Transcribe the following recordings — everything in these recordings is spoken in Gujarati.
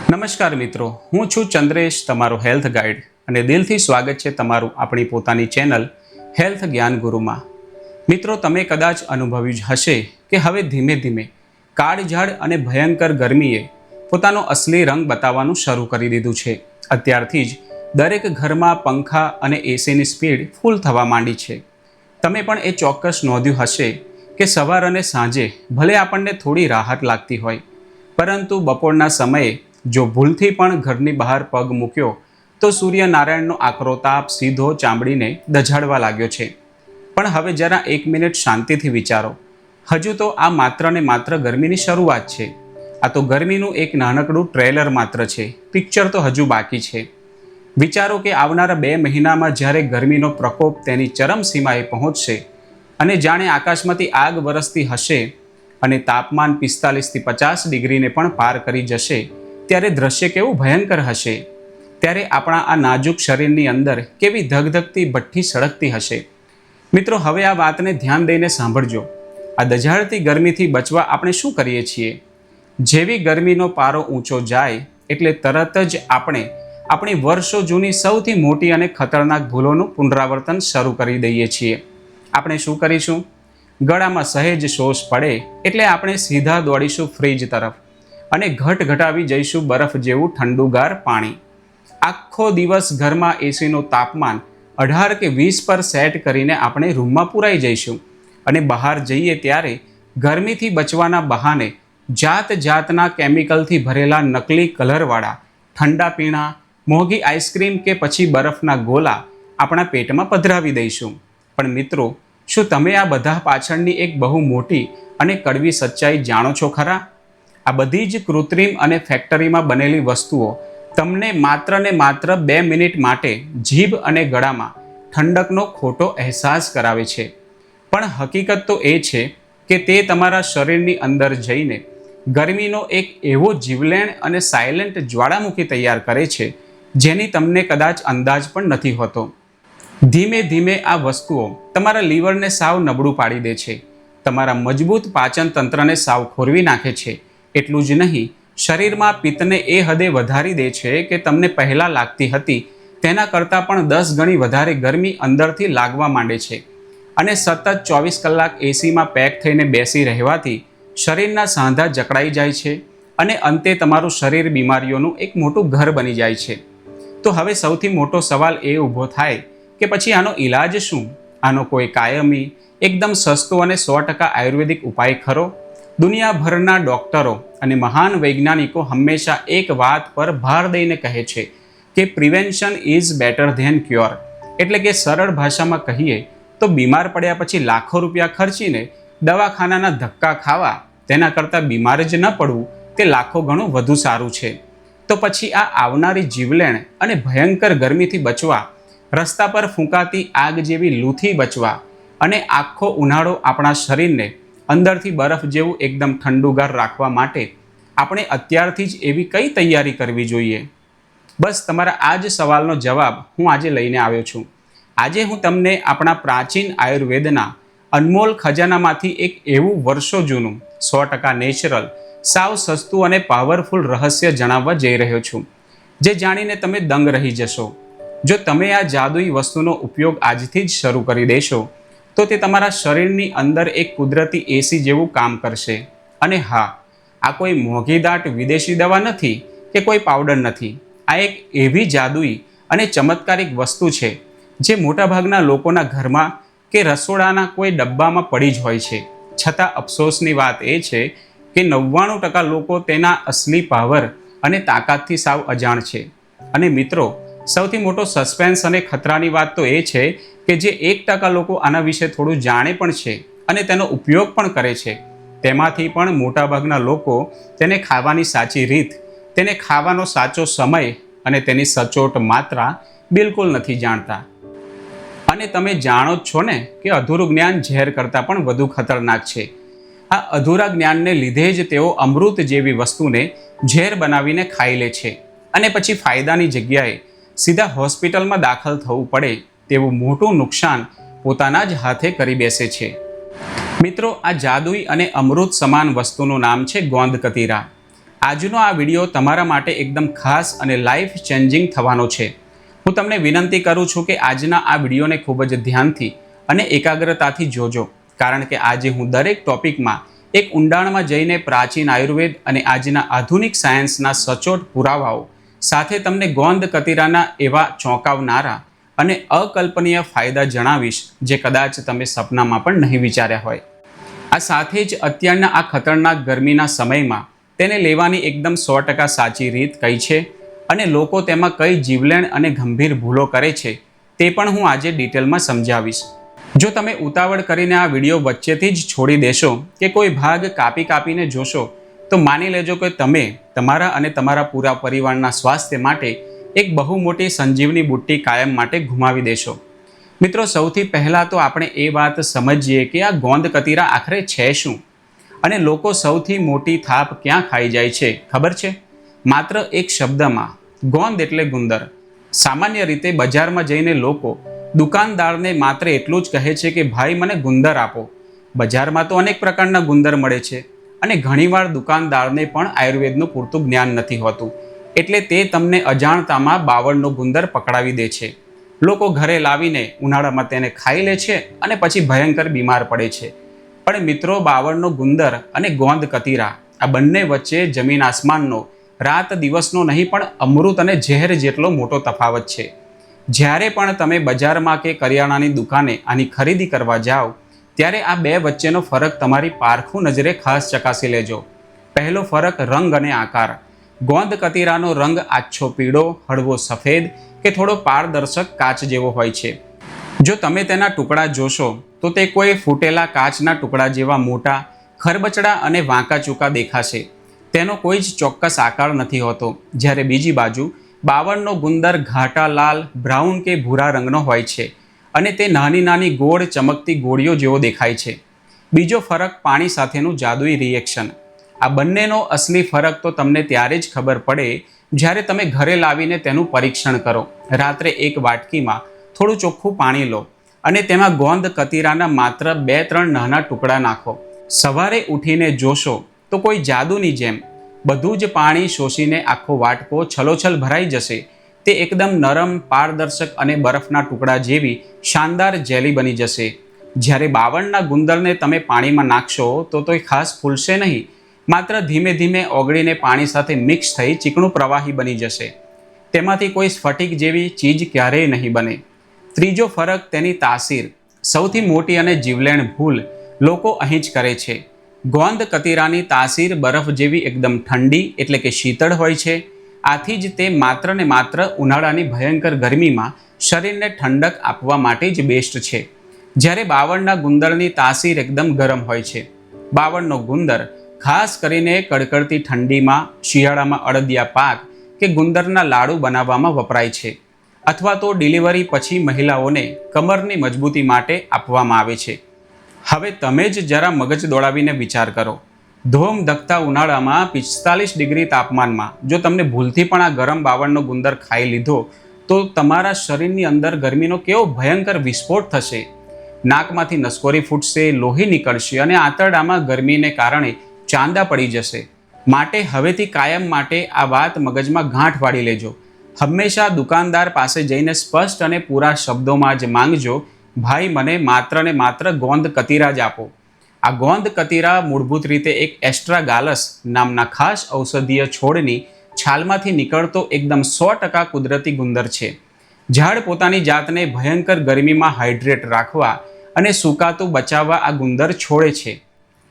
નમસ્કાર મિત્રો, હું છું ચંદ્રેશ, તમારો હેલ્થ ગાઈડ, અને દિલથી સ્વાગત છે તમારું આપણી પોતાની ચેનલ હેલ્થ જ્ઞાન ગુરુમાં. મિત્રો, તમે કદાચ અનુભવ્યું જ હશે કે હવે ધીમે ધીમે કાળઝાળ અને ભયંકર ગરમીએ પોતાનો અસલી રંગ બતાવવાનું શરૂ કરી દીધું છે. અત્યારથી જ દરેક ઘરમાં પંખા અને એસીની સ્પીડ ફૂલ થવા માંડી છે. તમે પણ એ ચોક્કસ નોંધ્યું હશે કે સવાર અને સાંજે ભલે આપણને થોડી રાહત લાગતી હોય, પરંતુ બપોરના સમયે જો ભૂલથી પણ ઘરની બહાર પગ મૂક્યો તો સૂર્યનારાયણનો આકરો તાપ સીધો ચામડીને દઝાડવા લાગ્યો છે. પણ હવે જરા 1 મિનિટ શાંતિથી વિચારો. હજુ તો આ માત્ર ને માત્ર ગરમીની શરૂઆત છે. આ તો ગરમીનું એક નાનકડું ટ્રેલર માત્ર છે. પિક્ચર તો હજુ બાકી છે. વિચારો કે આવનારા 2 મહિનામાં જ્યારે ગરમીનો પ્રકોપ તેની ચરમસીમાએ પહોંચશે અને જાણે આકાશમાંથી આગ વરસતી હશે અને તાપમાન 45 થી 50 ડિગ્રીને પણ પાર કરી જશે, ત્યારે દ્રશ્ય કેવું ભયંકર હશે. ત્યારે આપણા આ નાજુક શરીરની અંદર કેવી ધગધગતી ભઠ્ઠી સળગતી હશે. મિત્રો, હવે આ વાતને ધ્યાન દઈને સાંભળજો. આ દઝાડતી ગરમીથી બચવા આપણે શું કરીએ છીએ? જેવી ગરમીનો પારો ઊંચો જાય એટલે તરત જ આપણે આપણી વર્ષો જૂની સૌથી મોટી અને ખતરનાક ભૂલોનું પુનરાવર્તન શરૂ કરી દઈએ છીએ. આપણે શું કરીશું? ગળામાં સહેજ શોષ પડે એટલે આપણે સીધા દોડીશું ફ્રીજ તરફ અને ઘટાવી જઈશું બરફ જેવું ઠંડુગાર પાણી. આખો દિવસ ઘરમાં એસીનું તાપમાન 18 કે 20 પર સેટ કરીને આપણે રૂમમાં પુરાઈ જઈશું અને બહાર જઈએ ત્યારે ગરમીથી બચવાના બહાને જાતના કેમિકલથી ભરેલા નકલી કલરવાળા ઠંડા પીણા, મોંઘી આઈસ્ક્રીમ કે પછી બરફના ગોલા આપણા પેટમાં પધરાવી દઈશું. પણ મિત્રો, શું તમે આ બધા પાછળની એક બહુ મોટી અને કડવી સચ્ચાઈ જાણો છો ખરા? આ બધી જ કૃત્રિમ અને ફેક્ટરીમાં બનેલી વસ્તુઓ તમને માત્ર ને માત્ર 2 મિનિટ માટે જીભ અને ગળામાં ઠંડકનો ખોટો અહેસાસ કરાવે છે. પણ હકીકત તો એ છે કે તે તમારા શરીરની અંદર જઈને ગરમીનો એક એવો જીવલેણ અને સાયલેન્ટ જ્વાળામુખી તૈયાર કરે છે જેની તમને કદાચ અંદાજ પણ નથી હોતો. ધીમે ધીમે આ વસ્તુઓ તમારા લીવરને સાવ નબળું પાડી દે છે, તમારા મજબૂત પાચન તંત્રને સાવ ખોરવી નાખે છે. એટલું જ નહીં, શરીરમાં પિત્તને એ હદે વધારી દે છે કે તમને પહેલાં લાગતી હતી તેના કરતાં પણ 10 ગણી વધારે ગરમી અંદરથી લાગવા માંડે છે. અને સતત 24 કલાક એસીમાં પેક થઈને બેસી રહેવાથી શરીરના સાંધા જકડાઈ જાય છે અને અંતે તમારું શરીર બીમારીઓનું એક મોટું ઘર બની જાય છે. તો હવે સૌથી મોટો સવાલ એ ઊભો થાય કે પછી આનો ઈલાજ શું? આનો કોઈ કાયમી, એકદમ સસ્તો અને 100% આયુર્વેદિક ઉપાય ખરો? દુનિયાભરના ડોક્ટરો અને મહાન વૈજ્ઞાનિકો હંમેશા એક વાત પર ભાર દઈને કહે છે કે prevention is better than cure. એટલે કે સરળ ભાષામાં કહીએ તો બીમાર પડ્યા પછી લાખો રૂપિયા ખર્ચીને દવાખાનાના ધક્કા ખાવા તેના કરતાં બીમાર જ ન પડવું તે લાખો ગણું વધુ સારું છે. તો પછી આ આવનારી જીવલેણ અને ભયંકર ગરમીથી બચવા, રસ્તા પર ફૂંકાતી આગ જેવી લૂથી બચવા અને આખો ઉનાળો આપણા શરીરને અંદરથી બરફ જેવું એકદમ ઠંડુગાર રાખવા માટે આપણે અત્યારથી જ એવી કઈ તૈયારી કરવી જોઈએ? બસ તમારા આ જ સવાલનો જવાબ હું આજે લઈને આવ્યો છું. આજે હું તમને આપણા પ્રાચીન આયુર્વેદના અનમોલ ખજાનામાંથી એક એવું વર્ષો જૂનું 100% નેચરલ, સાવ સસ્તું અને પાવરફુલ રહસ્ય જણાવવા જઈ રહ્યો છું, જે જાણીને તમે દંગ રહી જશો. જો તમે આ જાદુઈ વસ્તુનો ઉપયોગ આજથી જ શરૂ કરી દેશો તો તે તમારા શરીરની અંદર એક કુદરતી એસી જેવું કામ કરશે. અને હા, આ કોઈ મોંઘીદાટ વિદેશી દવા નથી કે કોઈ પાવડર નથી. આ એક એવી જાદુઈ અને ચમત્કારિક વસ્તુ છે જે મોટાભાગના લોકોના ઘરમાં કે રસોડાના કોઈ ડબ્બામાં પડી જ હોય છે. છતાં અફસોસની વાત એ છે કે 99% લોકો તેના અસલી પાવર અને તાકાતથી સાવ અજાણ છે. અને મિત્રો, સૌથી મોટો સસ્પેન્સ અને ખતરાની વાત તો એ છે કે જે 1% લોકો આના વિશે થોડું જાણે પણ છે અને તેનો ઉપયોગ પણ કરે છે, તેમાંથી પણ મોટાભાગના લોકો તેને ખાવાની સાચી રીત, તેને ખાવાનો સાચો સમય અને તેની સચોટ માત્રા બિલકુલ નથી જાણતા. અને તમે જાણો જ છો ને કે અધૂરું જ્ઞાન ઝેર કરતાં પણ વધુ ખતરનાક છે. આ અધૂરા જ્ઞાનને લીધે જ તેઓ અમૃત જેવી વસ્તુને ઝેર બનાવીને ખાઈ લે છે અને પછી ફાયદાની જગ્યાએ સીધા હોસ્પિટલમાં દાખલ થવું પડે તેવું મોટું નુકસાન પોતાના જ હાથે કરી બેસે છે. મિત્રો, આ જાદુઈ અને અમૃત સમાન વસ્તુનું નામ છે ગોંદ કતીરા. આજનો આ વિડીયો તમારા માટે એકદમ ખાસ અને લાઈફ ચેન્જિંગ થવાનો છે. હું તમને વિનંતી કરું છું કે આજના આ વિડીયોને ખૂબ જ ધ્યાનથી અને એકાગ્રતાથી જોજો, કારણ કે આજે હું દરેક ટોપિકમાં એક ઊંડાણમાં જઈને પ્રાચીન આયુર્વેદ અને આજના આધુનિક સાયન્સના સચોટ પુરાવાઓ સાથે તમને ગોંદ કતીરાના એવા ચોંકાવનારા અને અકલ્પનીય ફાયદા જણાવીશ જે કદાચ તમે સપનામાં પણ નહીં વિચાર્યા હોય. આ સાથે જ અત્યારના આ ખતરનાક ગરમીના સમયમાં તેને લેવાની એકદમ 100% સાચી રીત કઈ છે અને લોકો તેમાં કઈ જીવલેણ અને ગંભીર ભૂલો કરે છે તે પણ હું આજે ડિટેલમાં સમજાવીશ. જો તમે ઉતાવળ કરીને આ વિડીયો વચ્ચેથી જ છોડી દેશો કે કોઈ ભાગ કાપીને જોશો તો માની લેજો કે તમે તમારા અને તમારા પૂરા પરિવારના સ્વાસ્થ્ય માટે એક બહુ મોટી સંજીવની બુટ્ટી કાયમ માટે ગુમાવી દેશો. મિત્રો, સૌથી પહેલાં તો આપણે એ વાત સમજીએ કે આ ગોંદ કતીરા આખરે છે શું અને લોકો સૌથી મોટી થાપ ક્યાં ખાઈ જાય છે ખબર છે? માત્ર એક શબ્દમાં, ગોંદ એટલે ગુંદર. સામાન્ય રીતે બજારમાં જઈને લોકો દુકાનદારને માત્ર એટલું જ કહે છે કે ભાઈ મને ગુંદર આપો. બજારમાં તો અનેક પ્રકારના ગુંદર મળે છે અને ઘણીવાર દુકાનદારને પણ આયુર્વેદનું પૂરતું જ્ઞાન નથી હોતું, એટલે તે તમને અજાણતામાં બાવળનો ગુંદર પકડાવી દે છે. લોકો ઘરે લાવીને ઉનાળામાં તેને ખાઈ લે છે અને પછી ભયંકર બીમાર પડે છે. પણ મિત્રો, બાવળનો ગુંદર અને ગોંદ કતીરા આ બંને વચ્ચે જમીન આસમાનનો, રાત દિવસનો નહીં પણ અમૃત અને ઝેર જેટલો મોટો તફાવત છે. જ્યારે પણ તમે બજારમાં કે કરિયાણાની દુકાને આની ખરીદી કરવા જાઓ ત્યારે આ બે વચ્ચેનો ફરક તમારી પારખું નજરે ખાસ ચકાસી લેજો. પહેલો ફરક રંગ અને આકાર. ગોંદ કતીરાનો રંગ આછો પીળો, હળવો સફેદ કે થોડો પારદર્શક કાચ જેવો હોય છે. જો તમે તેના ટુકડા જોશો તો તે કોઈ ફૂટેલા કાચના ટુકડા જેવા મોટા, ખરબચડા અને વાંકા ચૂકા દેખાશે. તેનો કોઈ જ ચોક્કસ આકાર નથી હોતો. જ્યારે બીજી બાજુ બાવળનો ગુંદર ઘાટા લાલ, બ્રાઉન કે ભૂરા રંગનો હોય છે અને તે નાની નાની ગોળ ચમકતી ગોળીઓ જેવો દેખાય છે. બીજો ફરક પાણી સાથેનું જાદુઈ રિએક્શન. આ બંનેનો અસલી ફરક તો તમને ત્યારે જ ખબર પડે જ્યારે તમે ઘરે લાવીને તેનું પરીક્ષણ કરો. રાત્રે એક વાટકીમાં થોડું ચોખ્ખું પાણી લો અને તેમાં ગોંદ કતીરાના માત્ર 2-3 નાના ટુકડા નાખો. સવારે ઉઠીને જોશો તો કોઈ જાદુની જેમ બધું જ પાણી શોષીને આખો વાટકો છલોછલ ભરાઈ જશે. તે એકદમ નરમ, પારદર્શક અને બરફના ટુકડા જેવી શાનદાર જેલી બની જશે. જ્યારે બાવળના ગુંદરને તમે પાણીમાં નાખશો તો તે ખાસ ફૂલશે નહીં, માત્ર ધીમે ધીમે ઓગળીને પાણી સાથે મિક્સ થઈ ચીકણું પ્રવાહી બની જશે. તેમાંથી કોઈ સ્ફટિક જેવી ચીજ ક્યારેય નહીં બને. ત્રીજો ફરક તેની તાસીર. સૌથી મોટી અને જીવલેણ ભૂલ લોકો અહીં જ કરે છે. ગોંદ કતીરાની તાસીર બરફ જેવી એકદમ ઠંડી એટલે કે શીતળ હોય છે. આથી જ તે માત્ર ને માત્ર ઉનાળાની ભયંકર ગરમીમાં શરીરને ઠંડક આપવા માટે જ બેસ્ટ છે. જ્યારે બાવળના ગુંદરની તાસીર એકદમ ગરમ હોય છે. બાવળનો ગુંદર ખાસ કરીને કડકડતી ઠંડીમાં, શિયાળામાં અડદિયા પાક કે ગુંદરના લાડુ બનાવવામાં વપરાય છે, અથવા તો ડિલિવરી પછી મહિલાઓને કમરની મજબૂતી માટે આપવામાં આવે છે. હવે તમે જ જરા મગજ દોડાવીને વિચાર કરો. ધોમ ધકતા ઉનાળામાં 45 ડિગ્રી તાપમાનમાં જો તમને ભૂલથી પણ આ ગરમ બાવળનો ગુંદર ખાઈ લીધો તો તમારા શરીરની અંદર ગરમીનો કેવો ભયંકર વિસ્ફોટ થશે. નાકમાંથી નસકોરી ફૂટશે, લોહી નીકળશે અને આંતરડામાં ગરમીને કારણે ચાંદા પડી જશે. માટે હવેથી કાયમ માટે આ વાત મગજમાં ગાંઠ વાળી લેજો. હંમેશા દુકાનદાર પાસે જઈને સ્પષ્ટ અને પૂરા શબ્દોમાં જ માંગજો, ભાઈ મને માત્ર ને માત્ર ગોંદ કતીરા જ આપો. આ ગોંદ કતીરા મૂળભૂત રીતે એક એસ્ટ્રાગાલસ નામના ખાસ ઔષધીય છોડની છાલમાંથી નીકળતો એકદમ 100% કુદરતી ગુંદર છે. ઝાડ પોતાની જાતને ભયંકર ગરમીમાં હાઇડ્રેટ રાખવા અને સૂકાતું બચાવવા આ ગુંદર છોડે છે.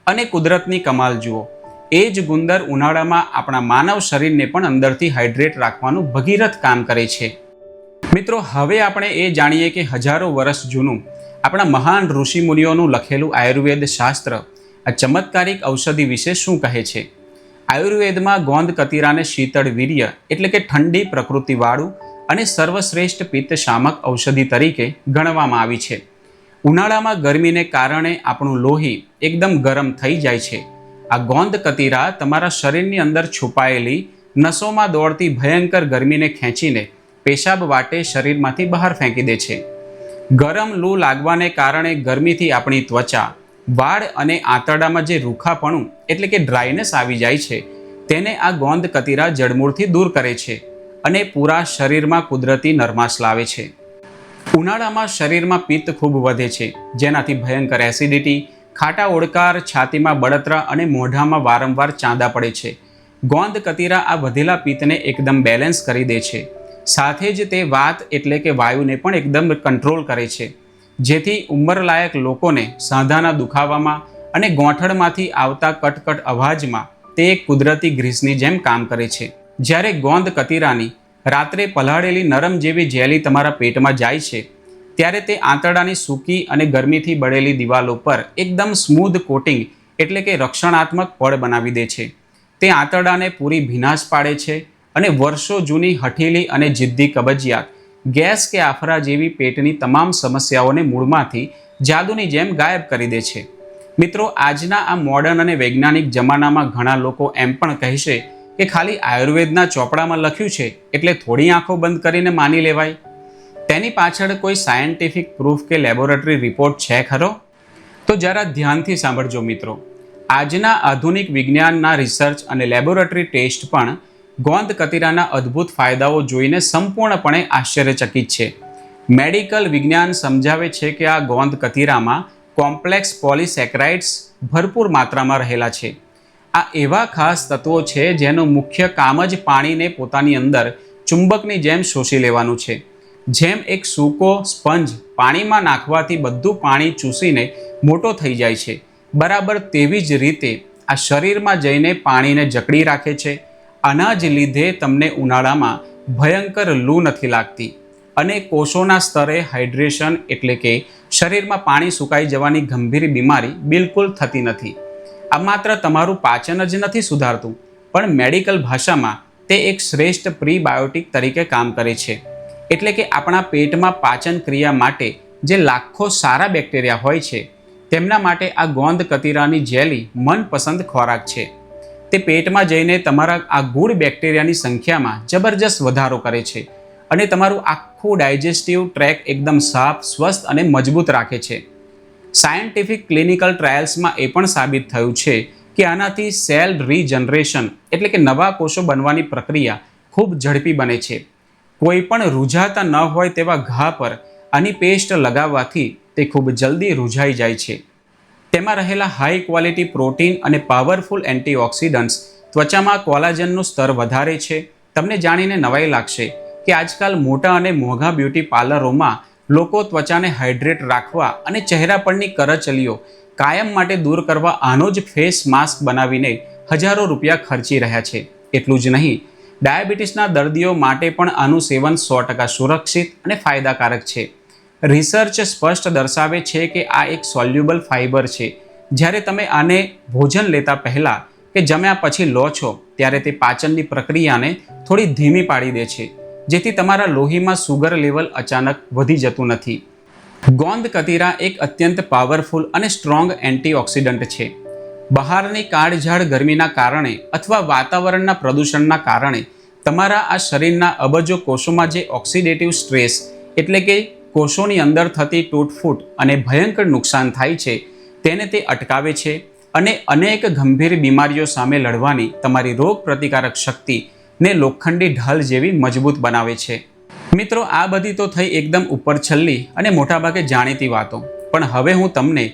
અને કુદરતની કમાલ જુઓ, એ જ ગુંદર ઉનાળામાં આપણા માનવ શરીરને પણ અંદરથી હાઇડ્રેટ રાખવાનું ભગીરથ કામ કરે છે. મિત્રો, હવે આપણે એ જાણીએ કે હજારો વર્ષ જૂનું આપણા મહાન ઋષિમુનિઓનું લખેલું આયુર્વેદ શાસ્ત્ર આ ચમત્કારિક ઔષધિ વિશે શું કહે છે. આયુર્વેદમાં ગોંદ કતીરાને શીતળ વીર્ય એટલે કે ઠંડી પ્રકૃતિવાળું અને સર્વશ્રેષ્ઠ પિત્તશામક ઔષધિ તરીકે ગણવામાં આવી છે. ઉનાળામાં ગરમીને કારણે આપણું લોહી એકદમ ગરમ થઈ જાય છે. આ ગોંદ કતીરા તમારા શરીરની અંદર છુપાયેલી નસોમાં દોડતી ભયંકર ગરમીને ખેંચીને પેશાબ વાટે શરીરમાંથી બહાર ફેંકી દે છે. ગરમ લૂ લાગવાને કારણે ગરમીથી આપણી ત્વચા, વાળ અને આંતરડામાં જે રૂખાપણું એટલે કે ડ્રાયનેસ આવી જાય છે તેને આ ગોંદ કતીરા જડમૂળથી દૂર કરે છે અને પૂરા શરીરમાં કુદરતી નરમાશ લાવે છે. ઉનાળામાં શરીરમાં પિત્ત ખૂબ વધે છે, જેનાથી ભયંકર એસિડિટી, ખાટા ઓડકાર, છાતીમાં બળતરા અને મોઢામાં વારંવાર ચાંદા પડે છે. ગોંદ કતીરા આ વધેલા પિત્તને એકદમ બેલેન્સ કરી દે છે. સાથે જ તે વાત એટલે કે વાયુને પણ એકદમ કંટ્રોલ કરે છે, જેથી ઉંમરલાયક લોકોને સાંધાના દુખાવામાં અને ગોઠણમાંથી આવતા કટકટ અવાજમાં તે એક કુદરતી ગ્રીસની જેમ કામ કરે છે. જ્યારે ગોંદ કતીરાની રાત્રે પલાળેલી નરમ જેવી જેલી તમારા પેટમાં જાય છે, ત્યારે તે આંતરડાની સૂકી અને ગરમીથી બળેલી દિવાલો પર એકદમ સ્મૂધ કોટિંગ એટલે કે રક્ષણાત્મક પડ બનાવી દે છે. તે આંતરડાને પૂરી ભીનાશ પાડે છે અને વર્ષો જૂની હઠીલી અને જિદ્દી કબજિયાત, ગેસ કે આફરા જેવી પેટની તમામ સમસ્યાઓને મૂળમાંથી જાદુની જેમ ગાયબ કરી દે છે. મિત્રો, આજના આ મોડર્ન અને વૈજ્ઞાનિક જમાનામાં ઘણા લોકો એમ પણ કહેશે કે ખાલી આયુર્વેદના ચોપડામાં લખ્યું છે એટલે થોડી આંખો બંધ કરીને માની લેવાય. તેની પાછળ કોઈ સાયન્ટિફિક પ્રૂફ કે લેબોરેટરી રિપોર્ટ છે ખરો? તો જરા ધ્યાનથી સાંભળજો મિત્રો. આજના આધુનિક વિજ્ઞાનના રિસર્ચ અને લેબોરેટરી ટેસ્ટ પણ ગોંદ કતીરાના અદ્ભુત ફાયદાઓ જોઈને સંપૂર્ણપણે આશ્ચર્યચકિત છે. મેડિકલ વિજ્ઞાન સમજાવે છે કે આ ગોંદ કતીરામાં કોમ્પ્લેક્સ પોલિસેકેરાઇડ્સ ભરપૂર માત્રામાં રહેલા છે. આ એવા ખાસ તત્વો છે જેનું મુખ્ય કામ જ પાણીને પોતાની અંદર ચુંબકની જેમ શોષી લેવાનું છે. જેમ એક સૂકો સ્પંજ પાણીમાં નાખવાથી બધું પાણી ચૂસીને મોટો થઈ જાય છે, બરાબર તેવી જ રીતે આ શરીરમાં જઈને પાણીને જકડી રાખે છે. આના જ લીધે તમને ઉનાળામાં ભયંકર લૂ નથી લાગતી અને કોષોના સ્તરે હાઇડ્રેશન એટલે કે શરીરમાં પાણી સુકાઈ જવાની ગંભીર બીમારી બિલકુલ થતી નથી. આ માત્ર તમારું પાચન જ નથી સુધારતું, પણ મેડિકલ ભાષામાં તે એક શ્રેષ્ઠ પ્રીબાયોટિક તરીકે કામ કરે છે. એટલે કે આપણા પેટમાં પાચન ક્રિયા માટે જે લાખો સારા બેક્ટેરિયા હોય છે, તેમના માટે આ ગોંદ કતીરાની જેલી મનપસંદ ખોરાક છે. તે પેટમાં જઈને તમારા આ ગુડ બેક્ટેરિયાની સંખ્યામાં જબરજસ્ત વધારો કરે છે અને તમારું આખું ડાયજેસ્ટિવ ટ્રેક એકદમ સાફ, સ્વસ્થ અને મજબૂત રાખે છે. સાયન્ટિફિક ક્લિનિકલ ટ્રાયલ્સમાં એ પણ સાબિત થયું છે કે આનાથી સેલ રીજનરેશન એટલે કે નવા કોષો બનવાની પ્રક્રિયા ખૂબ ઝડપી બને છે. કોઈ પણ રૂઝાતા ન હોય તેવા ઘા પર આની પેસ્ટ લગાવવાથી તે ખૂબ જલ્દી રૂઝાઈ જાય છે. તેમાં રહેલા હાઈ ક્વોલિટી પ્રોટીન અને પાવરફુલ એન્ટીઓક્સિડન્ટ્સ ત્વચામાં કોલાજનનું સ્તર વધારે છે. તમને જાણીને નવાઈ લાગશે કે આજકાલ મોટા અને મોંઘા બ્યુટી પાર્લરોમાં લોકો ત્વચાને હાઇડ્રેટ રાખવા અને ચહેરા પરની કરચલીઓ કાયમ માટે દૂર કરવા આનો જ ફેસ માસ્ક બનાવીને હજારો રૂપિયા ખર્ચી રહ્યા છે. એટલું જ નહીં, ડાયાબિટીસના દર્દીઓ માટે પણ આનું સેવન 100% સુરક્ષિત અને ફાયદાકારક છે. રિસર્ચ સ્પષ્ટ દર્શાવે છે કે આ એક સોલ્યુબલ ફાઇબર છે. જ્યારે તમે આને ભોજન લેતા પહેલાં કે જમ્યા પછી લો છો, ત્યારે તે પાચનની પ્રક્રિયાને થોડી ધીમી પાડી દે છે, જેથી તમારા લોહીમાં સુગર લેવલ અચાનક વધી જતું નથી. ગોંદ કતીરા એક અત્યંત પાવરફુલ અને સ્ટ્રોંગ એન્ટીઓક્સિડન્ટ છે. બહારની કાળઝાળ ગરમીના કારણે અથવા વાતાવરણના પ્રદૂષણના કારણે તમારા આ શરીરના અબજો કોષોમાં જે ઓક્સિડેટિવ સ્ટ્રેસ એટલે કે કોષોની અંદર થતી તૂટફૂટ અને ભયંકર નુકસાન થાય છે, તેને તે અટકાવે છે અને અનેક ગંભીર બીમારીઓ સામે લડવાની તમારી રોગ પ્રતિકારક શક્તિ ને લોખંડી ઢાલ જેવી મજબૂત બનાવે છે. મિત્રો, આ બધી તો થઈ એકદમ ઉપર છલ્લી અને મોટાભાગે જાણીતી વાતો, પણ હવે હું તમને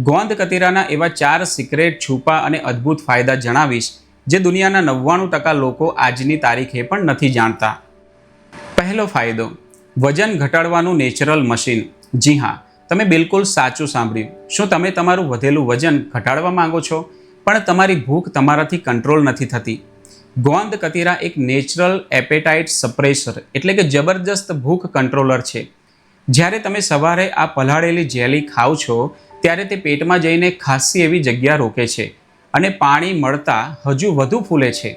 ગોંદ કતીરાના એવા 4 સિક્રેટ, છુપા અને અદ્ભુત ફાયદા જણાવીશ જે દુનિયાના 99% લોકો આજની તારીખે પણ નથી જાણતા. પહેલો ફાયદો, વજન ઘટાડવાનું નેચરલ મશીન. જી હા, તમે બિલકુલ સાચું સાંભળ્યું. શું તમે તમારું વધેલું વજન ઘટાડવા માંગો છો, પણ તમારી ભૂખ તમારાથી કંટ્રોલ નથી થતી? ગોંદ કતીરા એક નેચરલ એપેટાઇટ સપ્રેસર એટલે કે જબરજસ્ત ભૂખ કંટ્રોલર છે. જ્યારે તમે સવારે આ પલાળેલી જેલી ખાઓ છો, ત્યારે તે પેટમાં જઈને ખાસી એવી જગ્યા રોકે છે અને પાણી મળતા હજુ વધુ ફૂલે છે.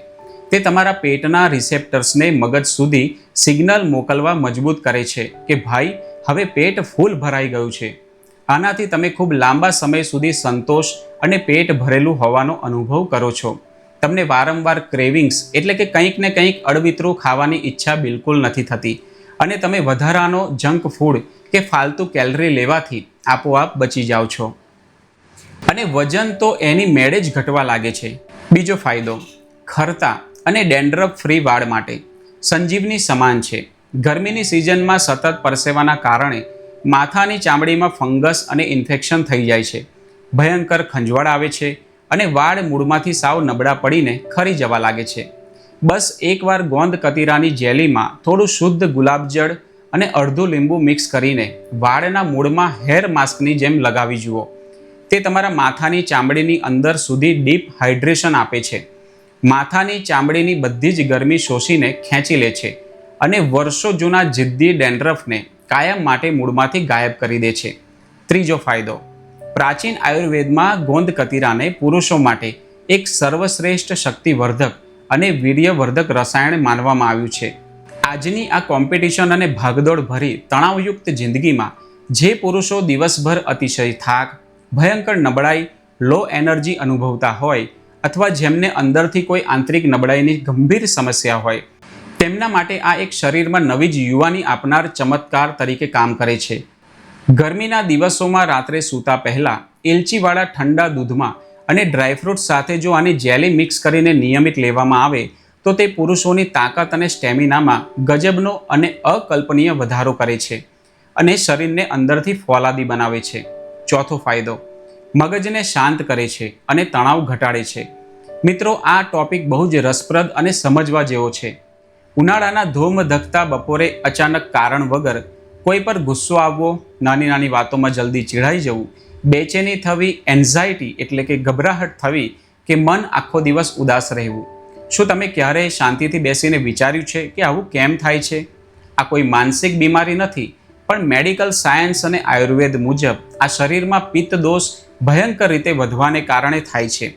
તે તમારા પેટના રિસેપ્ટર્સને મગજ સુધી સિગ્નલ મોકલવા મજબૂત કરે છે કે ભાઈ, હવે પેટ ફૂલ ભરાઈ ગયું છે. આનાથી તમે ખૂબ લાંબા સમય સુધી સંતોષ અને પેટ ભરેલું હોવાનો અનુભવ કરો છો. તમને વારંવાર ક્રેવિંગ્સ એટલે કે કંઈક ને કંઈક અડવિતરું ખાવાની ઈચ્છા બિલકુલ નથી થતી અને તમે વધારાનો જંક ફૂડ કે ફાલતુ કેલરી લેવાથી આપોઆપ બચી જાઓ છો અને વજન તો એની મેળે જ ઘટવા લાગે છે. બીજો ફાયદો, ખરતા અને ડેન્ડ્રફ ફ્રી વાળ માટે સંજીવની સમાન છે. ગરમીની સિઝનમાં સતત પરસેવાના કારણે માથાની ચામડીમાં ફંગસ અને ઇન્ફેક્શન થઈ જાય છે. ભયંકર ખંજવાળ આવે છે અને વાળ મૂળમાંથી સાવ નબળા પડીને ખરી જવા લાગે છે. બસ એકવાર ગોંદ કતીરાની જેલીમાં થોડું શુદ્ધ ગુલાબજળ અને અડધું લીંબુ મિક્સ કરીને વાળના મૂળમાં હેર માસ્કની જેમ લગાવી જુઓ. તે તમારા માથાની ચામડીની અંદર સુધી ડીપ હાઇડ્રેશન આપે છે. માથાની ચામડીની બધી જ ગરમી શોષીને ખેંચી લે છે અને વર્ષો જૂના જિદ્દી ડેન્ડ્રફને કાયમ માટે મૂળમાંથી ગાયબ કરી દે છે. ત્રીજો ફાયદો, પ્રાચીન આયુર્વેદમાં ગોંદ કતીરાને પુરુષો માટે એક સર્વશ્રેષ્ઠ શક્તિવર્ધક અને વીર્યવર્ધક રસાયણ માનવામાં આવ્યું છે. આજની આ કોમ્પિટિશન અને ભાગદોડ ભરી તણાવયુક્ત જિંદગીમાં જે પુરુષો દિવસભર અતિશય થાક, ભયંકર નબળાઈ, લો એનર્જી અનુભવતા હોય અથવા જેમને અંદરથી કોઈ આંતરિક નબળાઈની ગંભીર સમસ્યા હોય, તેમના માટે આ એક શરીરમાં નવી જ યુવાની આપનાર ચમત્કાર તરીકે કામ કરે છે. ગરમીના દિવસોમાં રાત્રે સૂતા પહેલાં એલચીવાળા ઠંડા દૂધમાં અને ડ્રાયફ્રૂટ સાથે જો આની જેલી મિક્સ કરીને નિયમિત લેવામાં આવે તો તે પુરુષોની તાકાત અને સ્ટેમિનામાં ગજબનો અને અકલ્પનીય વધારો કરે છે અને શરીરને અંદરથી ફોલાદી બનાવે છે. ચોથો ફાયદો, મગજને શાંત કરે છે અને તણાવ ઘટાડે છે. મિત્રો, આ ટોપિક બહુ જ રસપ્રદ અને સમજવા જેવો છે. ઉનાળાના ધોમ ધખતા બપોરે અચાનક કારણ વગર કોઈ પર ગુસ્સો આવવો, નાની નાની વાતોમાં જલ્દી ચીડાઈ જવું, બેચેની થવી, એન્ઝાયટી એટલે કે ગભરાહટ થવી કે મન આખો દિવસ ઉદાસ રહેવું. શું તમે ક્યારેય શાંતિથી બેસીને વિચાર્યું છે કે આવું કેમ થાય છે? આ કોઈ માનસિક બીમારી નથી, પણ મેડિકલ સાયન્સ અને આયુર્વેદ મુજબ આ શરીરમાં પિત્ત દોષ ભયંકર રીતે વધવાને કારણે થાય છે.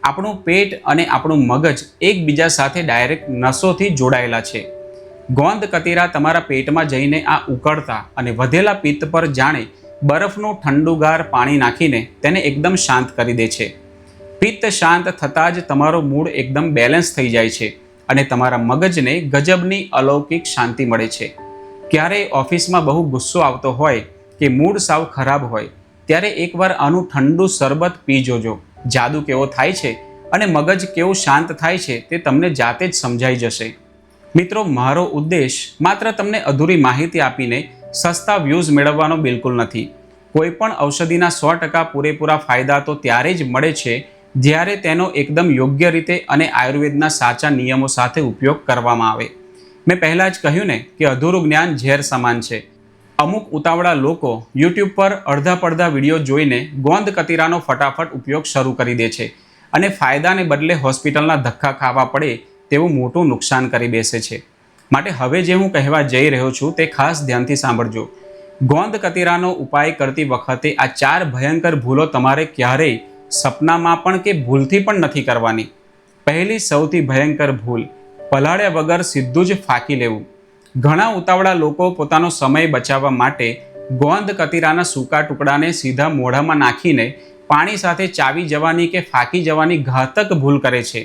આપણું પેટ અને આપણું મગજ એકબીજા સાથે ડાયરેક્ટ નસોથી જોડાયેલા છે. ગોંદ કતીરા તમારા પેટમાં જઈને આ ઉકળતા અને વધેલા પિત્ત પર જાણે બરફનું ઠંડુગાર પાણી નાખીને તેને એકદમ શાંત કરી દે છે. પિત્ત શાંત થતાં જ તમારો મૂડ એકદમ બેલેન્સ થઈ જાય છે અને તમારા મગજને ગજબની અલૌકિક શાંતિ મળે છે. ક્યારેય ઓફિસમાં બહુ ગુસ્સો આવતો હોય કે મૂડ સાવ ખરાબ હોય ત્યારે એકવાર આનું ઠંડુ શરબત પી જોજો. જાદુ કેવો થાય છે અને મગજ કેવું શાંત થાય છે તે તમને જાતે જ સમજાઈ જશે. મિત્રો, મારો ઉદ્દેશ માત્ર તમને અધૂરી માહિતી આપીને સસ્તા વ્યૂઝ મેળવવાનો બિલકુલ નથી. કોઈ પણ ઔષધિના 100% પૂરેપૂરા ફાયદા તો ત્યારે જ મળે છે જ્યારે તેનો એકદમ યોગ્ય રીતે અને આયુર્વેદના સાચા નિયમો સાથે ઉપયોગ કરવામાં આવે. મેં પહેલાં જ કહ્યું ને કે અધૂરું જ્ઞાન ઝેર સમાન છે. અમુક ઉતાવળા લોકો યુટ્યુબ પર અડધા પડધા વિડીયો જોઈને ગોંદ કતીરાનો ફટાફટ ઉપયોગ શરૂ કરી દે છે અને ફાયદાને બદલે હોસ્પિટલના ધક્કા ખાવા પડે તેવું મોટું નુકસાન કરી બેસે છે. માટે હવે જે હું કહેવા જઈ રહ્યો છું તે ખાસ ધ્યાનથી સાંભળજો. ગોંદ કતીરાનો ઉપાય કરતી વખતે આ 4 ભયંકર ભૂલો તમારે ક્યારેય સપનામાં પણ કે ભૂલથી પણ નથી કરવાની. પહેલી સૌથી ભયંકર ભૂલ, પલાળ્યા વગર સીધું જ ફાંકી લેવું. ઘણા ઉતાવળા લોકો પોતાનો સમય બચાવવા માટે ગોંદ કતીરાના સૂકા ટુકડાને સીધા મોઢામાં નાખીને પાણી સાથે ચાવી જવાની કે ફાંકી જવાની ઘાતક ભૂલ કરે છે.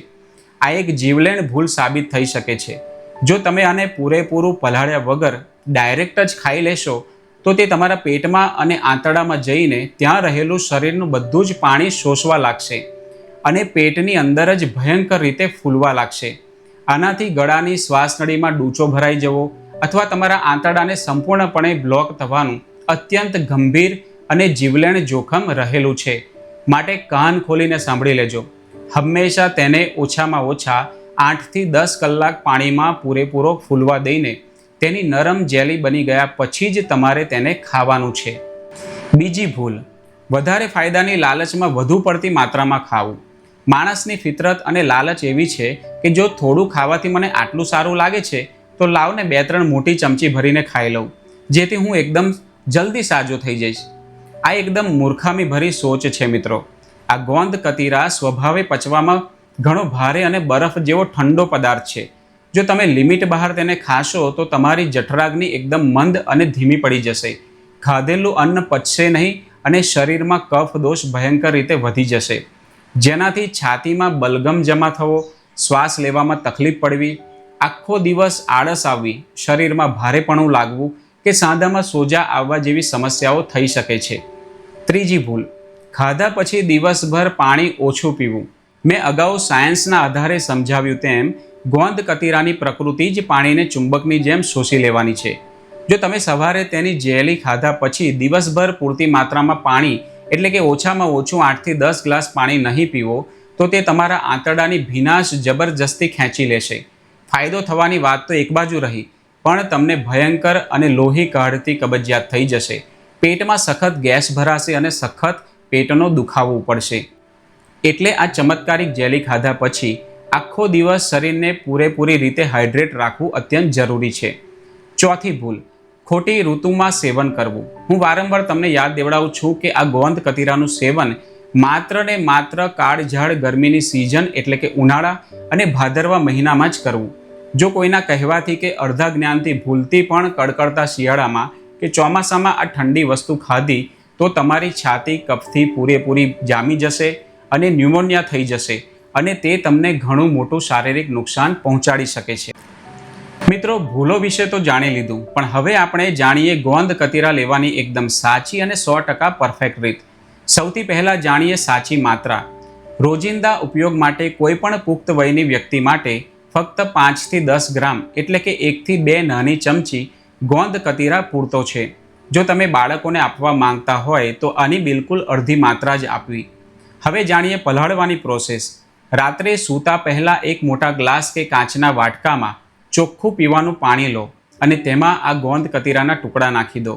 આ એક જીવલેણ ભૂલ સાબિત થઈ શકે છે. જો તમે આને પૂરેપૂરું પલાળ્યા વગર ડાયરેક્ટ જ ખાઈ લેશો તો તે તમારા પેટમાં અને આંતરડામાં જઈને ત્યાં રહેલું શરીરનું બધું જ પાણી શોષવા લાગશે અને પેટની અંદર જ ભયંકર રીતે ફૂલવા લાગશે. આનાથી ગળાની શ્વાસનળીમાં ડૂચો ભરાઈ જવો અથવા તમારા આંતરડાને સંપૂર્ણપણે બ્લોક થવાનું અત્યંત ગંભીર અને જીવલેણ જોખમ રહેલું છે. માટે કાન ખોલીને સાંભળી લેજો. હંમેશા તેને ઓછામાં ઓછા 8 થી 10 કલાક પાણીમાં પૂરેપૂરો ફૂલવા દઈને તેની નરમ જેલી બની ગયા પછી જ તમારે તેને ખાવાનું છે. બીજી ભૂલ, વધારે ફાયદાની લાલચમાં વધુ પડતી માત્રામાં ખાવું. માણસની ફિતરત અને લાલચ એવી છે કે જો થોડું ખાવાથી મને આટલું સારું લાગે છે તો લાવને 2-3 મોટી ચમચી ભરીને ખાઈ લઉં, જેથી હું એકદમ જલ્દી સાજો થઈ જઈશ. આ એકદમ મૂર્ખામી ભરી સોચ છે મિત્રો. આ ગોંદ કતીરા સ્વભાવે પચવામાં ઘણો ભારે અને બરફ જેવો ઠંડો પદાર્થ છે. જો તમે લિમિટ બહાર તેને ખાશો તો તમારી જઠરાગ્નિ એકદમ મંદ અને ધીમી પડી જશે. ખાધેલું અન્ન પચશે નહીં અને શરીરમાં કફ દોષ ભયંકર રીતે વધી જશે, જેનાથી છાતીમાં બલગમ જમા થવો, શ્વાસ લેવામાં તકલીફ પડવી, આખો દિવસ આળસ આવવી, શરીરમાં ભારેપણું લાગવું કે સાંધામાં સોજા આવવા જેવી સમસ્યાઓ થઈ શકે છે. ત્રીજી ભૂલ, ખાધા પછી દિવસભર પાણી ઓછું પીવું. મેં અગાઉ સાયન્સના આધારે સમજાવ્યું તેમ ગોંદ કતીરાની પ્રકૃતિ જ પાણીને ચુંબકની જેમ શોષી લેવાની છે. જો તમે સવારે તેની જેલી ખાધા પછી દિવસભર પૂરતી માત્રામાં પાણી એટલે કે ઓછામાં ઓછું 8થી 10 ગ્લાસ પાણી નહીં પીવો તો તે તમારા આંતરડાની ભીનાશ જબરજસ્તી ખેંચી લેશે. ફાયદો થવાની વાત તો એક બાજુ રહી, પણ તમને ભયંકર અને લોહી કાઢતી કબજિયાત થઈ જશે. પેટમાં સખત ગેસ ભરાશે અને સખત પેટનો દુખાવો પડશે. એટલે આ ચમત્કારિક જેલી ખાધા પછી આખો દિવસ શરીરને પૂરેપૂરી રીતે હાઇડ્રેટ રાખવું અત્યંત જરૂરી છે. ચોથી ભૂલ, ખોટી ઋતુમાં સેવન કરવું. હું વારંવાર તમને યાદ દેવડાવું છું કે આ ગોંદ કતીરાનું સેવન માત્ર ને માત્ર કાળઝાળ ગરમીની સિઝન એટલે કે ઉનાળા અને ભાદરવા મહિનામાં જ કરવું. જો કોઈના કહેવાથી કે અડધા જ્ઞાનથી ભૂલથી પણ કડકડતા શિયાળામાં કે ચોમાસામાં આ ઠંડી વસ્તુ ખાધી તો તમારી છાતી કફથી પૂરેપૂરી જામી જશે અને ન્યુમોનિયા થઈ જશે અને તે તમને ઘણું મોટું શારીરિક નુકસાન પહોંચાડી શકે છે. મિત્રો, ભૂલો વિશે તો જાણી લીધું, પણ હવે આપણે જાણીએ ગોંદ કતીરા લેવાની એકદમ સાચી અને 100% પરફેક્ટ રીત. સૌથી પહેલાં જાણીએ સાચી માત્રા. રોજિંદા ઉપયોગ માટે કોઈ પણ પુખ્ત વયની વ્યક્તિ માટે ફક્ત 5થી 10 ગ્રામ એટલે કે 1થી 2 નાની ચમચી ગોંદ કતીરા પૂરતો છે. જો તમે બાળકોને આપવા માંગતા હોય તો આની બિલકુલ અડધી માત્રા જ આપવી. હવે જાણીએ પલાળવાની પ્રોસેસ. રાત્રે સૂતા પહેલાં એક મોટા ગ્લાસ કે કાચના વાટકામાં ચોખ્ખું પીવાનું પાણી લો અને તેમાં આ ગોંદ કતીરાના ટુકડા નાખી દો.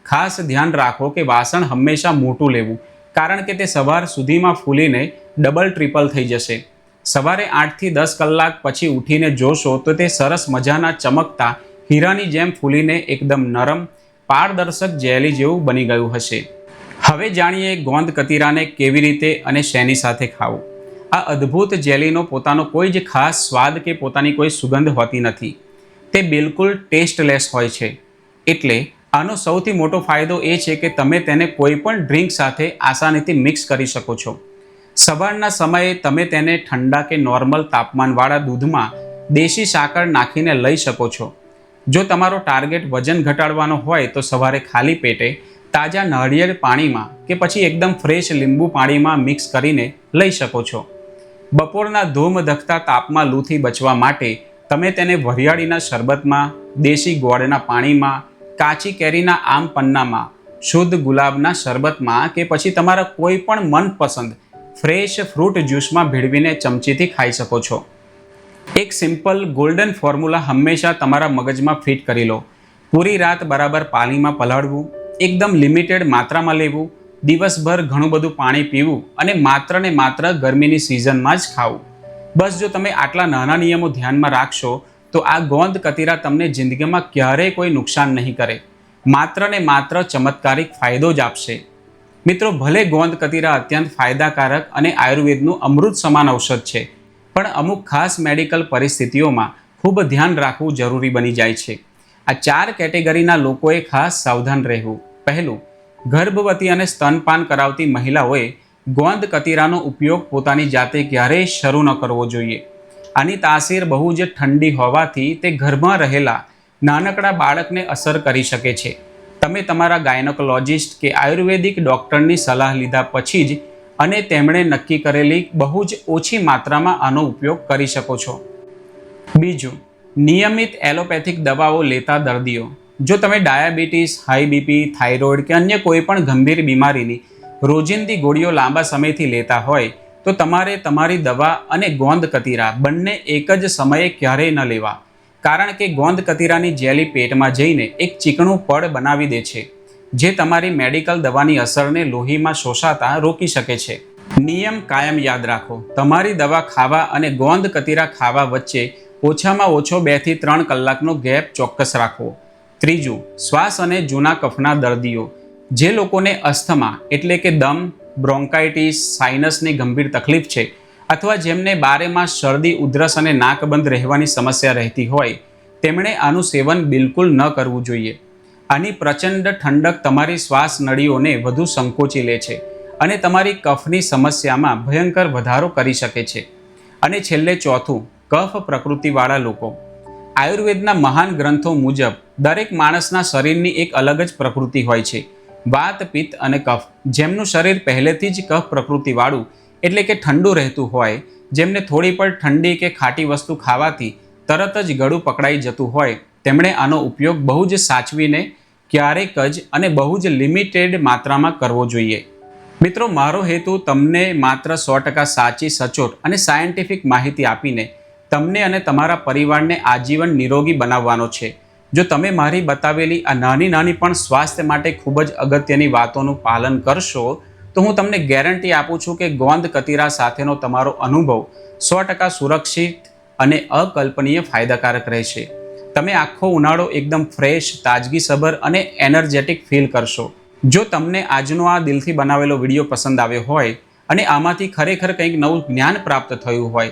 ખાસ ધ્યાન રાખો કે વાસણ હંમેશા મોટું લેવું, કારણ કે તે સવાર સુધીમાં ફૂલીને ડબલ ટ્રિપલ થઈ જશે. સવારે 8થી 10 કલાક પછી ઉઠીને જોશો તો તે સરસ મજાના ચમકતા હીરાની જેમ ફૂલીને એકદમ નરમ પારદર્શક જેલી જેવું બની ગયું હશે. હવે જાણીએ ગોંદ કતીરાને કેવી રીતે અને શેની સાથે ખાવું. આ અદ્ભુત જેલીનો પોતાનો કોઈ જ ખાસ સ્વાદ કે પોતાની કોઈ સુગંધ હોતી નથી. તે બિલકુલ ટેસ્ટલેસ હોય છે. એટલે આનો સૌથી મોટો ફાયદો એ છે કે તમે તેને કોઈ પણ ડ્રિંક સાથે આસાનીથી મિક્સ કરી શકો છો. સવારના સમયે તમે તેને ઠંડા કે નોર્મલ તાપમાનવાળા દૂધમાં દેશી સાકર નાખીને લઈ શકો છો. જો તમારો ટાર્ગેટ વજન ઘટાડવાનો હોય તો સવારે ખાલી પેટે તાજા નાળિયેર પાણીમાં કે પછી એકદમ ફ્રેશ લીંબુ પાણીમાં મિક્સ કરીને લઈ શકો છો. બપોરના ધૂમ ધખતા તાપમાં લૂથી બચવા માટે તમે તેને વરિયાળીના શરબતમાં, દેશી ગોળના પાણીમાં, કાચી કેરીના આમ પન્નામાં, શુદ્ધ ગુલાબના શરબતમાં કે પછી તમારા કોઈ પણ મનપસંદ ફ્રેશ ફ્રૂટ જ્યુસમાં ભેળવીને ચમચીથી ખાઈ શકો છો. એક સિમ્પલ ગોલ્ડન ફોર્મ્યુલા હંમેશા તમારા મગજમાં ફિટ કરી લો. પૂરી રાત બરાબર પાણીમાં પલાળવું, એકદમ લિમિટેડ માત્રામાં લેવું, દિવસભર ઘણું બધું પાણી પીવું અને માત્ર ને માત્ર ગરમીની સિઝનમાં જ ખાવું. બસ જો તમે આટલા નાના નિયમો ધ્યાનમાં રાખશો તો આ ગોંદ કતીરા તમને જિંદગીમાં ક્યારેય કોઈ નુકસાન નહીં કરે, માત્ર ને માત્ર ચમત્કારિક ફાયદો જ આપશે. મિત્રો, ભલે ગોંદ કતીરા અત્યંત ફાયદાકારક અને આયુર્વેદનું અમૃત સમાન ઔષધ છે, પણ અમુક ખાસ મેડિકલ પરિસ્થિતિઓમાં ખૂબ ધ્યાન રાખવું જરૂરી બની જાય છે. આ 4 કેટેગરીના લોકોએ ખાસ સાવધાન રહેવું. પહેલું, ગર્ભવતી અને સ્તનપાન કરાવતી મહિલાઓએ ગોંદ કતીરાનો ઉપયોગ પોતાની જાતે ક્યારેય શરૂ ન કરવો જોઈએ. આની તાસીર બહુ જ ઠંડી હોવાથી તે ઘરમાં રહેલા નાનકડા બાળકને અસર કરી શકે છે. તમે તમારા ગાયનેકોલોજિસ્ટ કે આયુર્વેદિક ડૉક્ટરની સલાહ લીધા પછી જ અને તેમણે નક્કી કરેલી બહુ જ ઓછી માત્રામાં આનો ઉપયોગ કરી શકો છો. બીજું, નિયમિત એલોપેથિક દવાઓ લેતા દર્દીઓ. જો તમે ડાયાબિટીસ, હાઈ બીપી, થાઇરોઇડ કે અન્ય કોઈ પણ ગંભીર બીમારીની રોજિંદી ગોળીઓ લાંબા સમયથી લેતા હોય તો તમારે તમારી દવા અને ગોંદ કતીરા બંને એક જ સમયે ક્યારેય ન લેવા, કારણ કે ગોંદ કતીરાની જેલી પેટમાં જઈને એક ચીકણું પડ બનાવી દે છે, જે તમારી મેડિકલ દવાની અસરને લોહીમાં શોષાતા રોકી શકે છે. નિયમ કાયમ યાદ રાખો. તમારી દવા ખાવા અને ગોંદ કતીરા ખાવા વચ્ચે ઓછામાં ઓછો 2 થી 3 કલાકનો ગેપ ચોક્કસ રાખવો. ત્રીજું, શ્વાસ અને જૂના કફના દર્દીઓ. જે લોકોને અસ્થમા એટલે કે દમ, બ્રોન્કાઇટિસ, સાઇનસની ગંભીર તકલીફ છે અથવા જેમને 12 માસ શરદી, ઉધરસ અને નાકબંધ રહેવાની સમસ્યા રહેતી હોય તેમણે આનું સેવન બિલકુલ ન કરવું જોઈએ. આની પ્રચંડ ઠંડક તમારી શ્વાસ નળીઓને વધુ સંકોચી લે છે અને તમારી કફની સમસ્યામાં ભયંકર વધારો કરી શકે છે. અને છેલ્લે ચોથું, કફ પ્રકૃતિવાળા લોકો. આયુર્વેદના મહાન ગ્રંથો મુજબ દરેક માણસના શરીરની એક અલગ જ પ્રકૃતિ હોય છે. વાત, પિત્ત અને કફ. જેમનું શરીર પહેલેથી જ કફ પ્રકૃતિવાળું એટલે કે ઠંડુ રહેતું હોય, જેમને થોડી પણ ઠંડી કે ખાટી વસ્તુ ખાવાથી તરત જ ગળું પકડાઈ જતું હોય, તેમણે આનો ઉપયોગ બહુ જ સાચવીને ક્યારેક જ અને બહુ જ લિમિટેડ માત્રામાં કરવો જોઈએ. મિત્રો, મારો હેતુ તમને માત્ર 100% સાચી, સચોટ અને સાયન્ટિફિક માહિતી આપીને તમને અને તમારા પરિવારને આજીવન નિરોગી બનાવવાનો છે. જો તમે મારી બતાવેલી આ નાની નાની પણ સ્વાસ્થ્ય માટે ખૂબ જ અગત્યની વાતોનું પાલન કરશો, તો હું તમને ગેરંટી આપું છું કે ગોંદ કતીરા સાથેનો તમારો અનુભવ 100% સુરક્ષિત અને અકલ્પનીય ફાયદાકારક રહેશે. તમે આખો ઉનાળો એકદમ ફ્રેશ, તાજગીસભર અને એનર્જેટિક ફીલ કરશો. જો તમને આજનો આ દિલથી બનાવેલો વિડીયો પસંદ આવ્યો હોય અને આમાંથી ખરેખર કંઈક નવું જ્ઞાન પ્રાપ્ત થયું હોય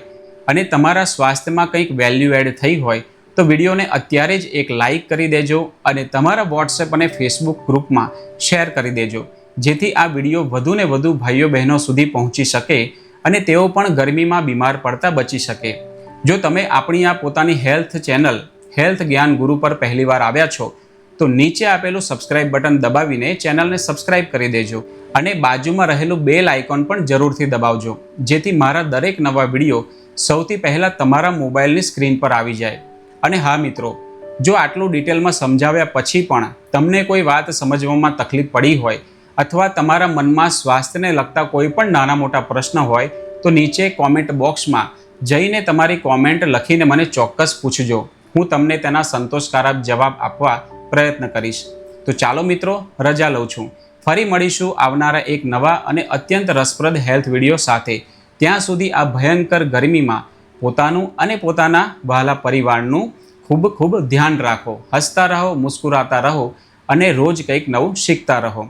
અને તમારા સ્વાસ્થ્યમાં કંઈક વેલ્યુ એડ થઈ હોય, તો વિડીયોને અત્યારે જ એક લાઇક કરી દેજો અને તમારા વોટ્સએપ અને ફેસબુક ગ્રુપમાં શેર કરી દેજો, જેથી આ વિડીયો વધુને વધુ ભાઈઓ બહેનો સુધી પહોંચી શકે અને તેઓ પણ ગરમીમાં બીમાર પડતા બચી શકે. જો તમે આપણી આ પોતાની હેલ્થ ચેનલ હેલ્થ જ્ઞાન ગુરુ પર પહેલીવાર આવ્યા છો, તો નીચે આપેલું સબસ્ક્રાઇબ બટન દબાવીને ચેનલને સબસ્ક્રાઇબ કરી દેજો અને બાજુમાં રહેલું બેલ આઇકોન પણ જરૂરથી દબાવજો, જેથી મારા દરેક નવા વિડીયો સૌથી પહેલાં તમારા મોબાઈલની સ્ક્રીન પર આવી જાય. અને હા મિત્રો, જો આટલું ડિટેલમાં સમજાવ્યા પછી પણ તમને કોઈ વાત સમજવામાં તકલીફ પડી હોય અથવા તમારા મનમાં સ્વાસ્થ્યને લગતા કોઈ પણ નાના મોટા પ્રશ્ન હોય, તો નીચે કોમેન્ટ બોક્સમાં જઈને તમારી કોમેન્ટ લખીને મને ચોક્કસ પૂછજો. હું તમને તેના સંતોષકારક જવાબ આપવા પ્રયત્ન કરીશ. તો ચાલો મિત્રો, રજા લઉં છું. ફરી મળીશું આવનારા એક નવા અને અત્યંત રસપ્રદ હેલ્થ વિડીયો સાથે. ત્યાં સુધી આ ભયંકર ગરમીમાં પોતાનું અને પોતાના વહાલા પરિવારનું ખૂબ ખૂબ ધ્યાન રાખો. હસતા રહો, મુસ્કુરાતા રહો અને રોજ કંઈક નવું શીખતા રહો.